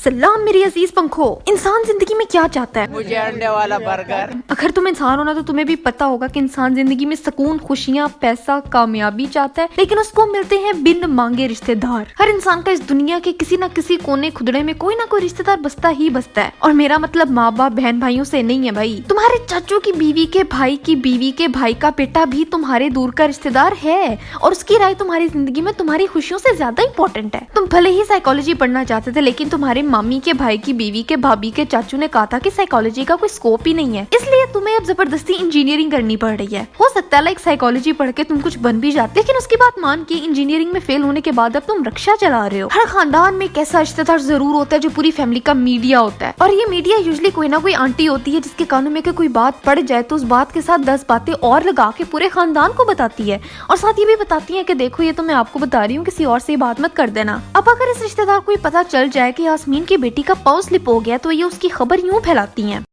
सलाम मेरी अजीज पंखो। इंसान जिंदगी में क्या चाहता है? मुझे अंडे वाला बर्गर। अगर तुम इंसान हो ना तो तुम्हें भी पता होगा कि इंसान जिंदगी में सुकून, खुशियाँ, पैसा, कामयाबी चाहता है, लेकिन उसको मिलते हैं बिन मांगे रिश्तेदार। हर इंसान का इस दुनिया के किसी न किसी कोने खुदड़े में कोई ना कोई रिश्तेदार बसता ही बसता है। और मेरा मतलब माँ बाप, बहन भाइयों से नहीं है भाई। तुम्हारे चाचू की बीवी के भाई की बीवी के भाई का बेटा भी तुम्हारे दूर का रिश्तेदार है, और उसकी राय तुम्हारी जिंदगी में तुम्हारी खुशियों से ज्यादा इंपॉर्टेंट है। तुम भले ही साइकोलॉजी पढ़ना चाहते थे, लेकिन तुम्हारे मामी के भाई की बीवी के भाभी के चाचू ने कहा था कि साइकोलॉजी का कोई स्कोप ही नहीं है, इसलिए तुम्हें अब जबरदस्ती इंजीनियरिंग करनी पड़ रही है। हो सकता है लाइक साइकोलॉजी पढ़ के तुम कुछ बन भी जाते, लेकिन उसकी बात मान के इंजीनियरिंग में फेल होने के बाद अब तुम रक्षा चला रहे हो। हर खानदान में एक ऐसा रिश्तेदार जरूर होता है जो पूरी फैमिली का मीडिया होता है, और ये मीडिया यूजुअली कोई ना कोई आंटी होती है जिसके कानों में कोई बात पड़ जाए तो उस बात के साथ 10 बातें और लगा के पूरे खानदान को बताती है, और साथ ये भी बताती है कि देखो ये तो मैं आपको बता रही हूँ, किसी और से बात मत कर देना। अब अगर इस रिश्तेदार को पता चल जाए कि यास्मीन की बेटी का पाँव स्लिप हो गया तो ये उसकी खबर यूं फैलाती हैं।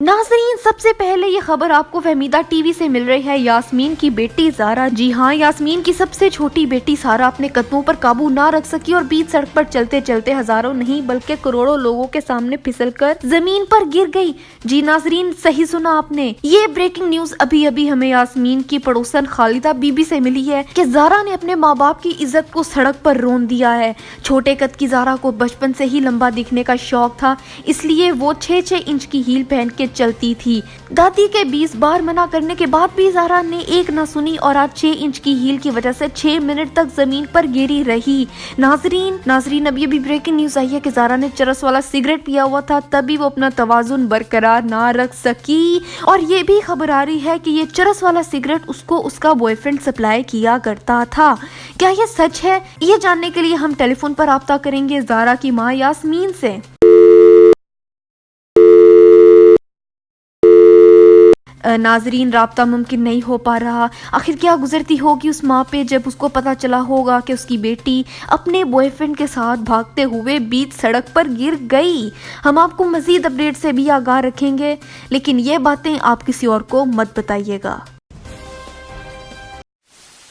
नाज़रीन, सबसे पहले ये खबर आपको फहमीदा टीवी से मिल रही है। यास्मीन की बेटी ज़ारा, जी हाँ, यास्मीन की सबसे छोटी बेटी सारा अपने कदमों पर काबू ना रख सकी और बीच सड़क पर चलते चलते हजारों नहीं बल्कि करोड़ों लोगों के सामने फिसलकर जमीन पर गिर गई। जी नाज़रीन, सही सुना आपने। ये ब्रेकिंग न्यूज अभी अभी हमें यास्मीन की पड़ोसन खालिदा बीबी से मिली है कि ज़ारा ने अपने माँ बाप की इज्जत को सड़क पर रोन दिया है। छोटे कद की ज़ारा को बचपन से ही लंबा दिखने का शौक था, इसलिए वो 6-6 इंच की हील पहन के चलती थी। दादी के 20 बार मना करने के बाद भी ज़ारा ने एक ना सुनी और आज 6 इंच की हील की वजह से 6 मिनट तक जमीन पर गिरी रही। नाजरीन, अब ये भी ब्रेकिंग न्यूज आई है कि ज़ारा ने चरस वाला सिगरेट पिया हुआ था, तभी वो अपना तवाजुन बरकरार ना रख सकी। और ये भी खबर आ रही है कि ये चरस वाला सिगरेट उसको उसका बॉयफ्रेंड सप्लाई किया करता था। क्या ये सच है? ये जानने के लिए हम टेलीफोन पर राब्ता करेंगे ज़ारा की माँ यास्मीन से। नाजरीन, राब्ता मुमकिन नहीं हो पा रहा। आखिर क्या गुजरती होगी उस माँ पे जब उसको पता चला होगा कि उसकी बेटी अपने बॉयफ्रेंड के साथ भागते हुए बीच सड़क पर गिर गई। हम आपको मजीद अपडेट से भी आगाह रखेंगे, लेकिन ये बातें आप किसी और को मत बताइएगा।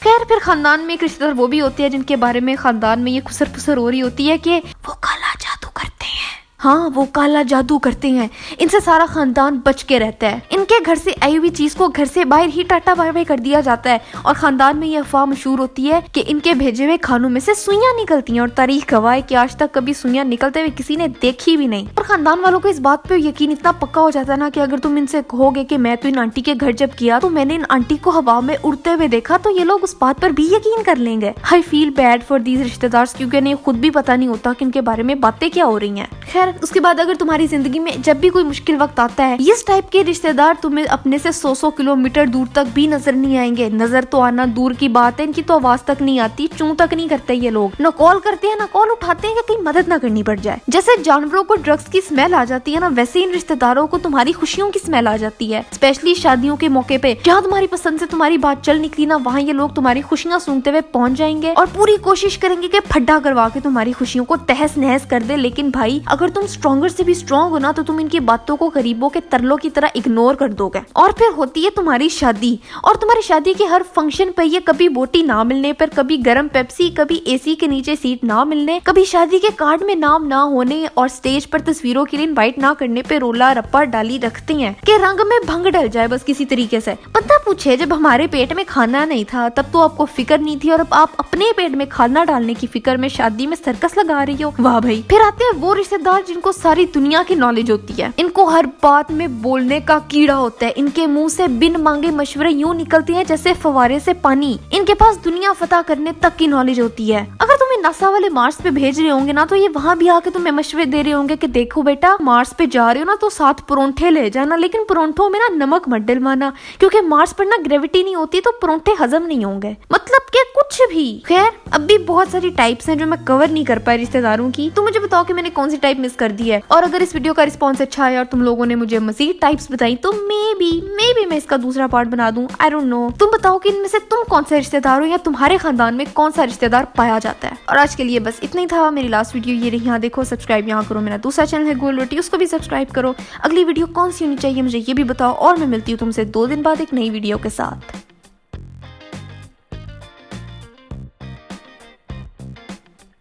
खैर, फिर खानदान में एक रिश्तेदार वो भी होते हैं जिनके बारे में खानदान में ये खुसर फुसर हो रही होती है कि वो काला जादू करते हैं। हाँ, वो काला जादू करते हैं, इनसे सारा खानदान बच के रहता है। इनके घर से आई हुई चीज को घर से बाहर ही टाटा बाय बाय कर दिया जाता है, और खानदान में ये अफवाह मशहूर होती है कि इनके भेजे हुए खानों में से सुइयां निकलती हैं, और तारीख गवाह है कि आज तक कभी सुइयां निकलते हुए किसी ने देखी भी नहीं। और खानदान वालों को इस बात पे यकीन इतना पक्का हो जाता है ना कि अगर तुम इनसे कहोगे कि मैं तो इन आंटी के घर जब किया तो मैंने इन आंटी को हवा में उड़ते हुए देखा, तो ये लोग उस बात पर भी यकीन कर लेंगे। I feel bad for these रिश्तेदार, क्योंकि इन्हें खुद भी पता नहीं होता कि इनके बारे में बातें क्या हो रही हैं। खैर, उसके बाद अगर तुम्हारी जिंदगी में जब भी कोई मुश्किल वक्त आता है, इस टाइप के रिश्तेदार तुम्हें अपने से 100-100 किलोमीटर दूर तक भी नजर नहीं आएंगे। नजर तो आना दूर की बात है, इनकी तो आवाज तक नहीं आती, चूं तक नहीं करते ये लोग। न कॉल करते हैं, न कॉल उठाते हैं कि कहीं मदद ना करनी पड़ जाए। जैसे जानवरों को ड्रग्स की स्मेल आ जाती है ना, वैसे इन रिश्तेदारों को तुम्हारी खुशियों की स्मेल आ जाती है। स्पेशली शादियों के मौके पे जहाँ तुम्हारी पसंद से तुम्हारी बात चल निकली ना, वहाँ ये लोग तुम्हारी खुशियाँ सूंघते हुए पहुंच जाएंगे और पूरी कोशिश करेंगे कि फड्डा करवा के तुम्हारी खुशियों को तहस नहस कर दे। लेकिन भाई, अगर तुम स्ट्रॉन्गर से भी स्ट्रॉन्ग हो ना, तो तुम इनकी बातों को गरीबों के तरलों की तरह इग्नोर कर दोगे। और फिर होती है तुम्हारी शादी, और तुम्हारी शादी के हर फंक्शन पे ये कभी बोटी ना मिलने पर, कभी गरम पेप्सी, कभी एसी के नीचे सीट ना मिलने, कभी शादी के कार्ड में नाम ना होने और स्टेज पर तस्वीरों के लिए इनवाइट ना करने पे रोला रप्पा डाली रखती हैं कि रंग में भंग डल जाए बस किसी तरीके से। पता पूछे, जब हमारे पेट में खाना नहीं था तब तो आपको फिक्र नहीं थी, और अब आप अपने पेट में खाना डालने की फिक्र में शादी में सर्कस लगा रही हो। वाह भाई। फिर आते हैं वो रिश्तेदार जिनको सारी दुनिया की नॉलेज होती है, इनको हर बात में बोलने का कीड़ा होता है, इनके मुंह से बिन मांगे मशवरे यूं निकलते हैं जैसे फवारे से पानी। इनके पास दुनिया फतह करने तक की नॉलेज होती है। अगर तुम्हें नासा वाले मार्स पे भेज रहे होंगे ना, तो ये वहाँ भी आके तुम्हें मशवरे दे रहे होंगे कि देखो बेटा, मार्स पे जा रहे हो ना तो साथ परोंठे ले जाना, लेकिन परोंठों में ना नमक मत डलवाना, क्योंकि मार्स पर ना ग्रेविटी नहीं होती तो परोंठे हजम नहीं होंगे। मतलब कि कुछ भी। खैर, अब भी बहुत सारी टाइप्स हैं जो मैं कवर नहीं कर पाई रिश्तेदारों की। तो मुझे बताओ कि मैंने कौन सी टाइप मिस कर दी है, और अगर इस वीडियो का रिस्पॉन्स अच्छा है और तुम लोगों ने मुझे मजीद टाइप्स बताई तो मे बी मैं इसका दूसरा पार्ट बना दूं। I don't know. तुम बताओ कि इनमें से तुम कौन से रिश्तेदार हो, या तुम्हारे खानदान में कौन सा रिश्तेदार पाया जाता है। और आज के लिए बस इतना ही था। मेरी लास्ट वीडियो ये रही। यहाँ देखो, सब्सक्राइब यहाँ करो। मेरा दूसरा चैनल है गोल रोटी, उसको भी सब्सक्राइब करो। अगली वीडियो कौन सी होनी चाहिए मुझे ये भी बताओ, और मैं मिलती हूँ तुमसे 2 दिन बाद एक नई वीडियो के साथ।